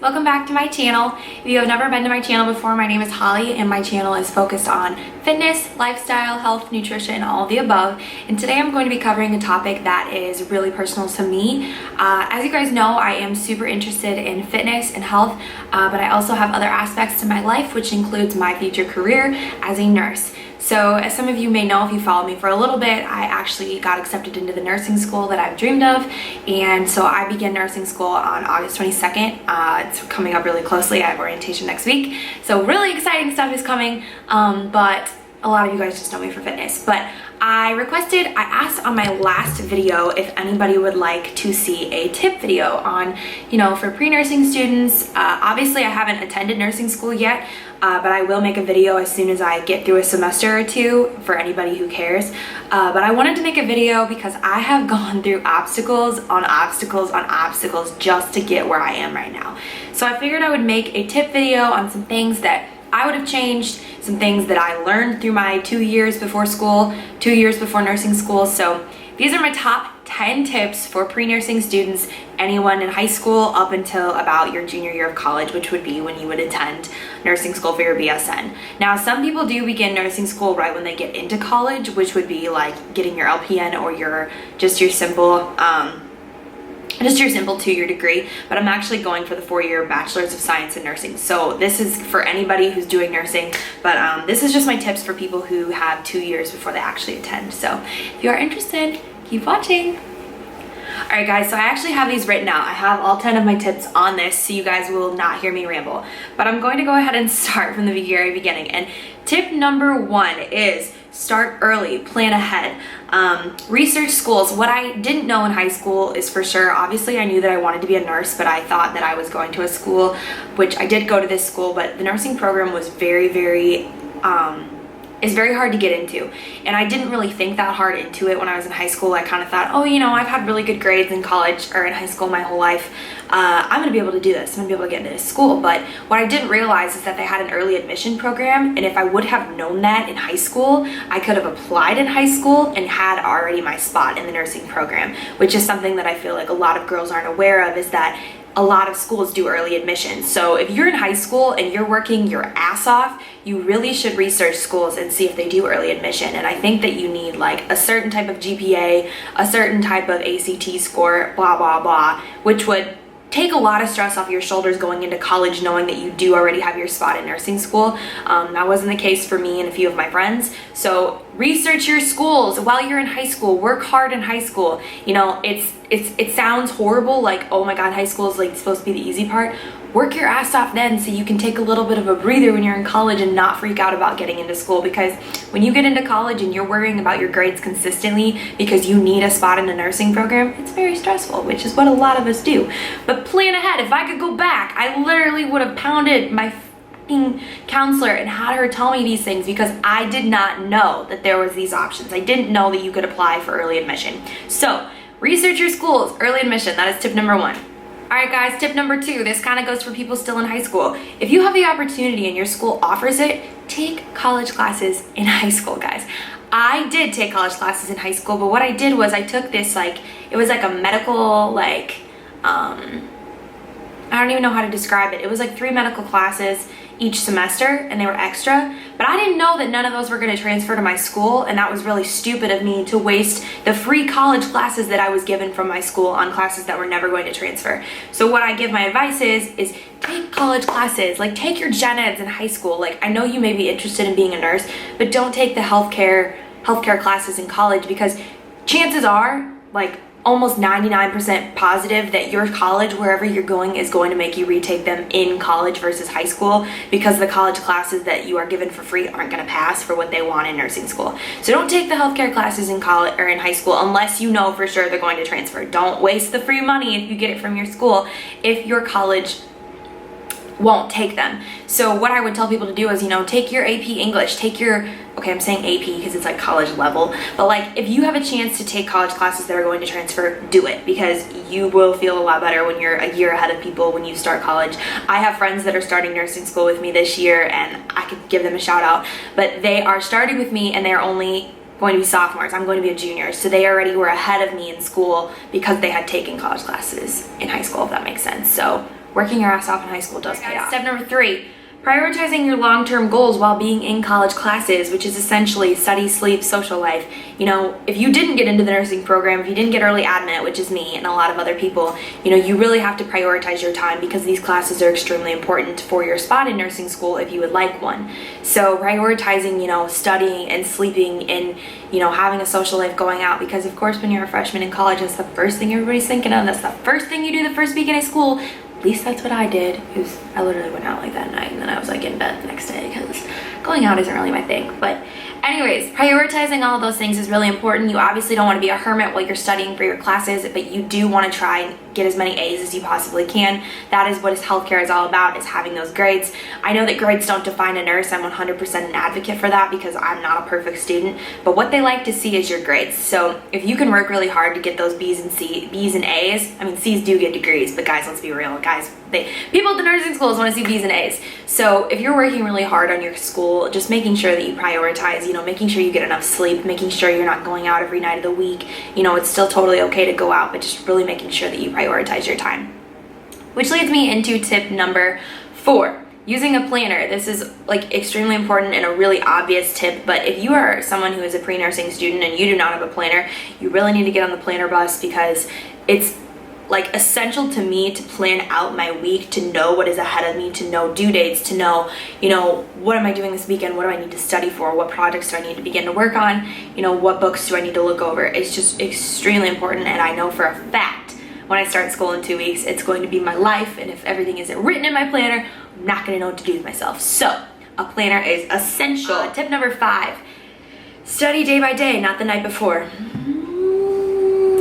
welcome back to my channel. If you have never been to my channel before, my name is Holly and my channel is focused on fitness, lifestyle, health, nutrition, all of the above. And today I'm going to be covering a topic that is really personal to me. As you guys know, I am super interested in fitness and health, but I also have other aspects to my life, which includes my future career as a nurse. So as some of you may know, if you follow me for a little bit, I actually got accepted into the nursing school that I've dreamed of. And so I begin nursing school on August 22nd. It's coming up really closely. I have orientation next week. So really exciting stuff is coming. But a lot of you guys just know me for fitness. But I asked on my last video if anybody would like to see a tip video on, for pre-nursing students. Obviously I haven't attended nursing school yet, but I will make a video as soon as I get through a semester or two for anybody who cares. But I wanted to make a video because I have gone through obstacles on obstacles on obstacles just to get where I am right now. So I figured I would make a tip video on some things that I would have changed, some things that I learned through my 2 years before school, 2 years before nursing school. So these are my top 10 tips for pre-nursing students, anyone in high school up until about your junior year of college, which would be when you would attend nursing school for your BSN. Now, some people do begin nursing school right when they get into college, which would be like getting your LPN or your simple 2-year degree, but I'm actually going for the 4-year Bachelor's of Science in Nursing. So this is for anybody who's doing nursing, but this is just my tips for people who have 2 years before they actually attend. So if you are interested, keep watching. All right, guys, so I actually have these written out. I have all 10 of my tips on this, so you guys will not hear me ramble. But I'm going to go ahead and start from the very beginning. And tip number 1 is start early, plan ahead. Research schools. What I didn't know in high school is for sure, obviously I knew that I wanted to be a nurse, but I thought that I was going to a school, which I did go to this school, but the nursing program was very hard to get into. And I didn't really think that hard into it when I was in high school. I kind of thought, oh, I've had really good grades in college or in high school my whole life. I'm gonna be able to do this. I'm gonna be able to get into this school. But what I didn't realize is that they had an early admission program. And if I would have known that in high school, I could have applied in high school and had already my spot in the nursing program, which is something that I feel like a lot of girls aren't aware of, is that a lot of schools do early admission. So if you're in high school and you're working your ass off, you really should research schools and see if they do early admission. And I think that you need like a certain type of GPA, a certain type of ACT score, blah, blah, blah, which would take a lot of stress off your shoulders going into college, knowing that you do already have your spot in nursing school. That wasn't the case for me and a few of my friends. So research your schools while you're in high school. Work hard in high school. It sounds horrible, like, oh my God, high school is like supposed to be the easy part. Work your ass off then so you can take a little bit of a breather when you're in college and not freak out about getting into school, because when you get into college and you're worrying about your grades consistently because you need a spot in a nursing program, it's very stressful, which is what a lot of us do. But plan ahead. If I could go back, I literally would have pounded my counselor and had her tell me these things, because I did not know that there was these options. I didn't know that you could apply for early admission. So research your schools, early admission. That is tip number 1. All right, guys, tip number 2, this kind of goes for people still in high school. If you have the opportunity and your school offers it, take college classes in high school, guys. I did take college classes in high school, but what I did was I took this, it was like a medical, I don't even know how to describe it. It was like 3 medical classes each semester, and they were extra, but I didn't know that none of those were going to transfer to my school, and that was really stupid of me to waste the free college classes that I was given from my school on classes that were never going to transfer. So what I give my advice is take college classes, like take your gen eds in high school. Like, I know you may be interested in being a nurse, but don't take the healthcare classes in college, because chances are, like, almost 99% positive that your college, wherever you're going, is going to make you retake them in college versus high school, because the college classes that you are given for free aren't going to pass for what they want in nursing school. So don't take the healthcare classes in college or in high school unless you know for sure they're going to transfer. Don't waste the free money if you get it from your school if your college won't take them. So what I would tell people to do is, take your AP English, okay, I'm saying AP because it's like college level, but like if you have a chance to take college classes that are going to transfer, do it, because you will feel a lot better when you're a year ahead of people when you start college. I have friends that are starting nursing school with me this year, and I could give them a shout out, but they are starting with me and they're only going to be sophomores. I'm going to be a junior, so they already were ahead of me in school because they had taken college classes in high school, if that makes sense. So working your ass off in high school does pay off. Step number 3, prioritizing your long-term goals while being in college classes, which is essentially study, sleep, social life. You know, if you didn't get into the nursing program, if you didn't get early admit, which is me and a lot of other people, you know, you really have to prioritize your time because these classes are extremely important for your spot in nursing school if you would like one. So prioritizing, you know, studying and sleeping and, you know, having a social life, going out, because of course when you're a freshman in college, that's the first thing everybody's thinking of. That's the first thing you do the first weekend of school. At least that's what I did. I literally went out like that night and then I was like in bed the next day because going out isn't really my thing. But anyways, prioritizing all of those things is really important. You obviously don't want to be a hermit while you're studying for your classes, but you do want to try and get as many A's as you possibly can. That is what healthcare is all about, is having those grades. I know that grades don't define a nurse. I'm 100% an advocate for that because I'm not a perfect student, but what they like to see is your grades. So if you can work really hard to get those B's and A's, I mean, C's do get degrees, but guys, let's be real, guys, people at the nursing schools want to see B's and A's. So if you're working really hard on your school, just making sure that you prioritize, you know, making sure you get enough sleep, making sure you're not going out every night of the week. You know, it's still totally okay to go out, but just really making sure that you prioritize your time. Which leads me into tip number 4. Using a planner. This is like extremely important and a really obvious tip, but if you are someone who is a pre-nursing student and you do not have a planner, you really need to get on the planner bus because it's like essential to me to plan out my week, to know what is ahead of me, to know due dates, to know, you know, what am I doing this weekend, what do I need to study for, what projects do I need to begin to work on, you know, what books do I need to look over. It's just extremely important, and I know for a fact when I start school in 2 weeks, it's going to be my life, and if everything isn't written in my planner, I'm not going to know what to do with myself. So a planner is essential. Tip number 5, study day by day, not the night before.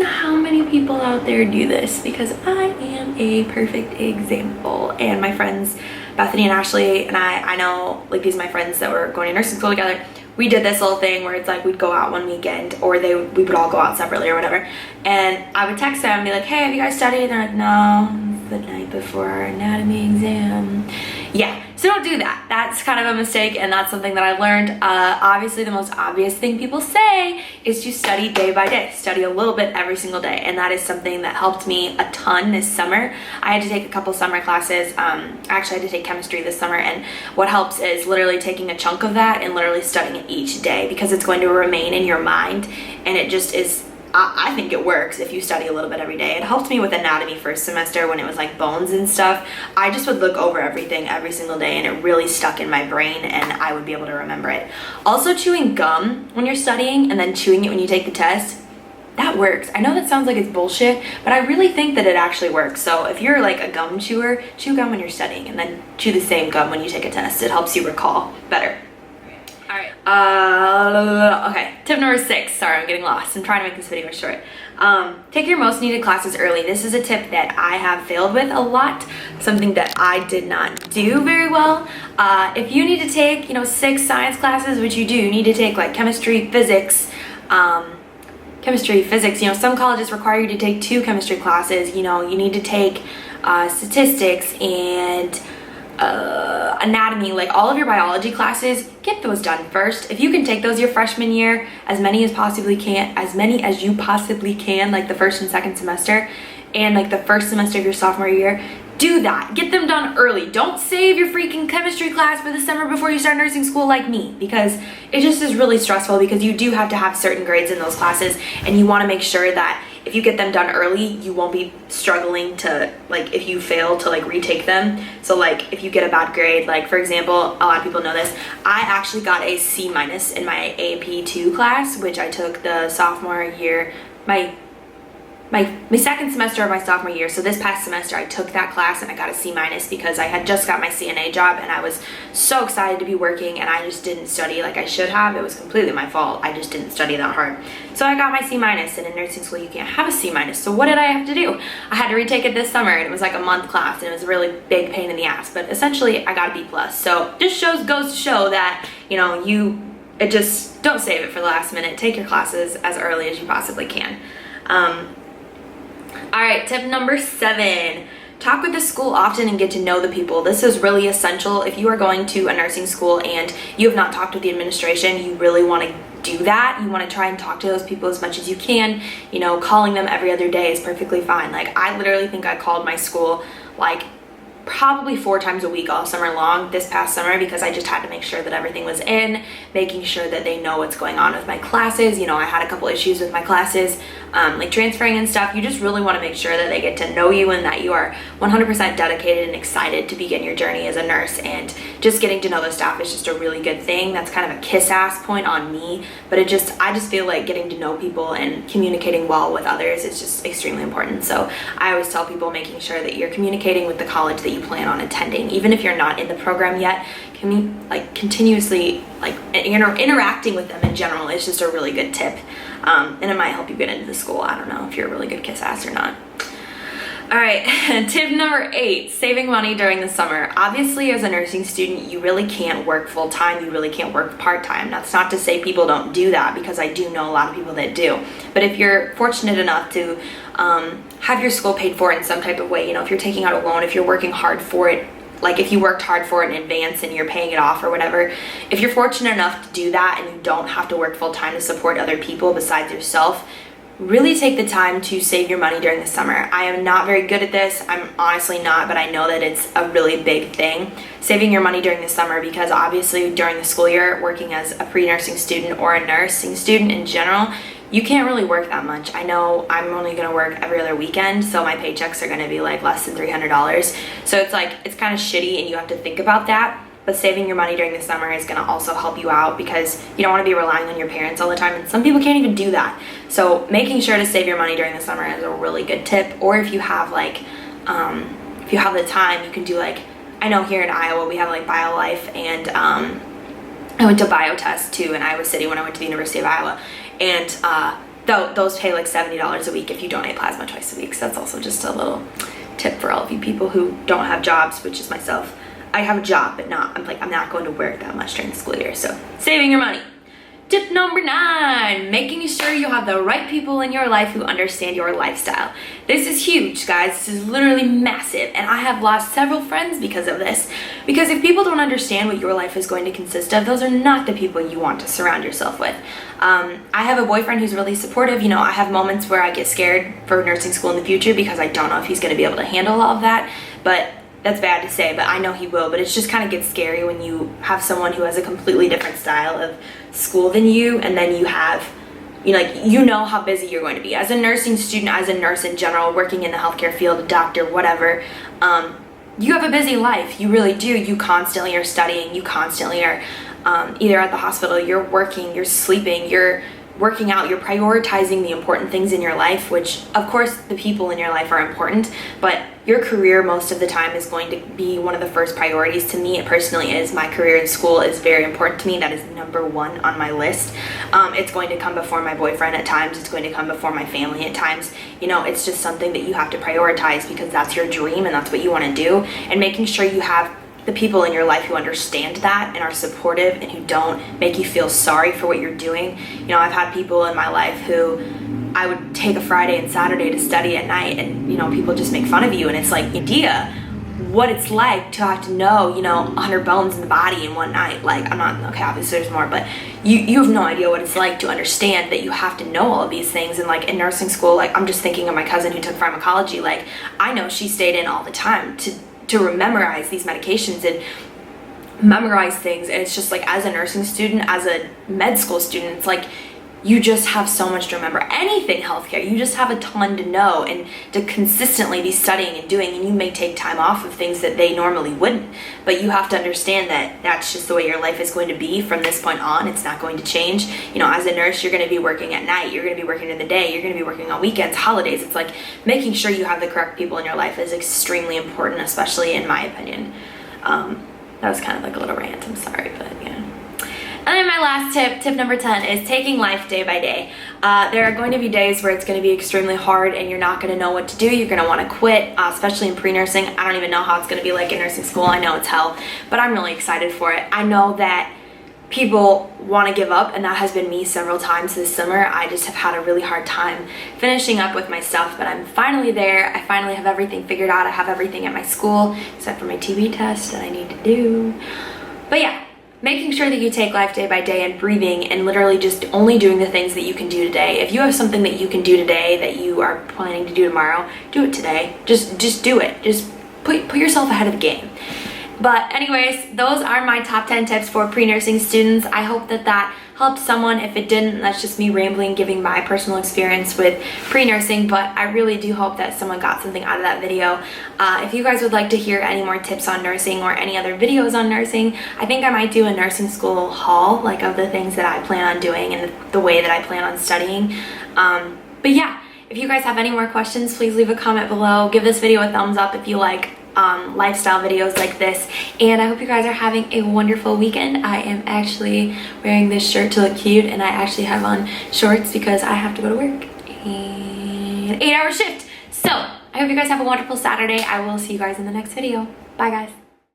How many people out there do this? Because I am a perfect example, and my friends Bethany and Ashley and I know, like, these are my friends that were going to nursing school together. We did this little thing where it's like we'd go out one weekend, or we would all go out separately or whatever, and I would text them and be like, hey, have you guys studied? And they're like, no, it's the night before our anatomy exam. Yeah, so don't do that. That's kind of a mistake, and that's something that I learned. Obviously, the most obvious thing people say is to study day by day. Study a little bit every single day, and that is something that helped me a ton this summer. I had to take a couple summer classes. Actually, I had to take chemistry this summer, and what helps is literally taking a chunk of that and literally studying it each day, because it's going to remain in your mind, and it just is. I think it works if you study a little bit every day. It helped me with anatomy first semester when it was like bones and stuff. I just would look over everything every single day, and it really stuck in my brain, and I would be able to remember it. Also, chewing gum when you're studying and then chewing it when you take the test, that works. I know that sounds like it's bullshit, but I really think that it actually works. So if you're like a gum chewer, chew gum when you're studying and then chew the same gum when you take a test. It helps you recall better. Alright, okay, tip number 6. Sorry, I'm getting lost. I'm trying to make this video short. Take your most needed classes early. This is a tip that I have failed with a lot, something that I did not do very well. If you need to take, 6 science classes, which you do, you need to take like chemistry, physics, some colleges require you to take 2 chemistry classes. You need to take statistics and anatomy, like all of your biology classes. Get those done first. If you can take those your freshman year, as many as you possibly can, like the first and second semester, and like the first semester of your sophomore year, do that. Get them done early. Don't save your freaking chemistry class for the summer before you start nursing school like me, because it just is really stressful, because you do have to have certain grades in those classes, and you want to make sure that if you get them done early, you won't be struggling to, like, if you fail to like retake them. So like if you get a bad grade, like for example, a lot of people know this, I actually got a C- in my AP2 class, which I took the sophomore year, my second semester of my sophomore year. So this past semester I took that class and I got a C- because I had just got my CNA job and I was so excited to be working, and I just didn't study like I should have. It was completely my fault. I just didn't study that hard. So I got my C-, and in nursing school you can't have a C-. So what did I have to do? I had to retake it this summer, and it was like a month class, and it was a really big pain in the ass, but essentially I got a B+. So this goes to show that, just don't save it for the last minute. Take your classes as early as you possibly can. All right, tip number 7. Talk with the school often and get to know the people. This is really essential. If you are going to a nursing school and you have not talked with the administration, you really want to do that. You want to try and talk to those people as much as you can. Calling them every other day is perfectly fine. Like, I literally think I called my school like probably 4 times a week all summer long this past summer, because I just had to make sure that everything was in, making sure that they know what's going on with my classes. You know, I had a couple issues with my classes, like transferring and stuff. You just really want to make sure that they get to know you and that you are 100% dedicated and excited to begin your journey as a nurse. And just getting to know the staff is just a really good thing. That's kind of a kiss-ass point on me, but I just feel like getting to know people and communicating well with others is just extremely important. So I always tell people making sure that you're communicating with the college that you plan on attending, even if you're not in the program yet. Continuously interacting with them in general is just a really good tip, and it might help you get into the school. I don't know if you're a really good kiss ass or not. All right, tip number 8, saving money during the summer. Obviously, as a nursing student, you really can't work full time. You really can't work part time. That's not to say people don't do that, because I do know a lot of people that do. But if you're fortunate enough to have your school paid for in some type of way, you know, if you're taking out a loan, if you're working hard for it, like if you worked hard for it in advance and you're paying it off or whatever, if you're fortunate enough to do that and you don't have to work full time to support other people besides yourself, really take the time to save your money during the summer. I am not very good at this. I'm honestly not, but I know that it's a really big thing, saving your money during the summer, because obviously during the school year, working as a pre-nursing student or a nursing student in general, you can't really work that much. I know I'm only going to work every other weekend, so my paychecks are going to be like less than $300. So it's like, it's kind of shitty, and you have to think about that. But saving your money during the summer is going to also help you out, because you don't want to be relying on your parents all the time, and some people can't even do that. So making sure to save your money during the summer is a really good tip. Or if you have like, if you have the time, you can do like, I know here in Iowa we have like BioLife, and I went to BioTest too in Iowa City when I went to the University of Iowa, and those pay like $70 a week if you donate plasma twice a week. So that's also just a little tip for all of you people who don't have jobs, which is myself. I have a job, but I'm not going to work that much during the school year. So saving your money. Tip number 9, making sure you have the right people in your life who understand your lifestyle. This is huge, guys. This is literally massive, and I have lost several friends because of this. Because if people don't understand what your life is going to consist of, those are not the people you want to surround yourself with. I have a boyfriend who's really supportive. You know, I have moments where I get scared for nursing school in the future because I don't know if he's going to be able to handle all of that, but that's bad to say, but I know he will. But it just kind of gets scary when you have someone who has a completely different style of school than you, and then you have, you know how busy you're going to be. As a nursing student, as a nurse in general, working in the healthcare field, a doctor, whatever, you have a busy life. You really do. You constantly are studying. You constantly are either at the hospital, you're working, you're sleeping, you're working out, you're prioritizing the important things in your life, which of course the people in your life are important, but your career most of the time is going to be one of the first priorities. To me, it personally is. My career in school is very important to me. That is number 1 on my list. It's going to come before my boyfriend at times. It's going to come before my family at times. You know, it's just something that you have to prioritize because that's your dream and that's what you want to do. And making sure you have the people in your life who understand that and are supportive and who don't make you feel sorry for what you're doing. You know, I've had people in my life who I would take a Friday and Saturday to study at night, and people just make fun of you, and it's like, idea what it's like to have to know 100 bones in the body in one night. Like, obviously there's more, but you have no idea what it's like to understand that you have to know all of these things. And like in nursing school, like I'm just thinking of my cousin who took pharmacology. Like, I know she stayed in all the time to memorize these medications and memorize things, and it's just like, as a nursing student, as a med school student, it's like you just have so much to remember. Anything healthcare, you just have a ton to know and to consistently be studying and doing, and you may take time off of things that they normally wouldn't, but you have to understand that that's just the way your life is going to be from this point on. It's not going to change. As a nurse, you're going to be working at night, you're going to be working in the day, you're going to be working on weekends, holidays. It's like making sure you have the correct people in your life is extremely important, especially in my opinion. That was kind of like a little rant, I'm sorry, but yeah. And then my last tip number 10, is taking life day by day. There are going to be days where it's going to be extremely hard and you're not going to know what to do. You're going to want to quit, especially in pre-nursing. I don't even know how it's going to be like in nursing school. I know it's hell, but I'm really excited for it. I know that people want to give up, and that has been me several times this summer. I just have had a really hard time finishing up with my stuff, but I'm finally there. I finally have everything figured out. I have everything at my school except for my TB test that I need to do. But yeah, making sure that you take life day by day and breathing and literally just only doing the things that you can do today. If you have something that you can do today that you are planning to do tomorrow, do it today. Just do it. Just put yourself ahead of the game. But anyways, those are my top 10 tips for pre-nursing students. I hope that that helped someone. If it didn't, that's just me rambling, giving my personal experience with pre-nursing, but I really do hope that someone got something out of that video. If you guys would like to hear any more tips on nursing or any other videos on nursing, I think I might do a nursing school haul, like of the things that I plan on doing and the way that I plan on studying. But yeah, if you guys have any more questions, please leave a comment below. Give this video a thumbs up if you like lifestyle videos like this, and I hope you guys are having a wonderful weekend. I am actually wearing this shirt to look cute, and I actually have on shorts because I have to go to work and 8-hour shift. So I hope you guys have a wonderful Saturday. I will see you guys in the next video. Bye guys.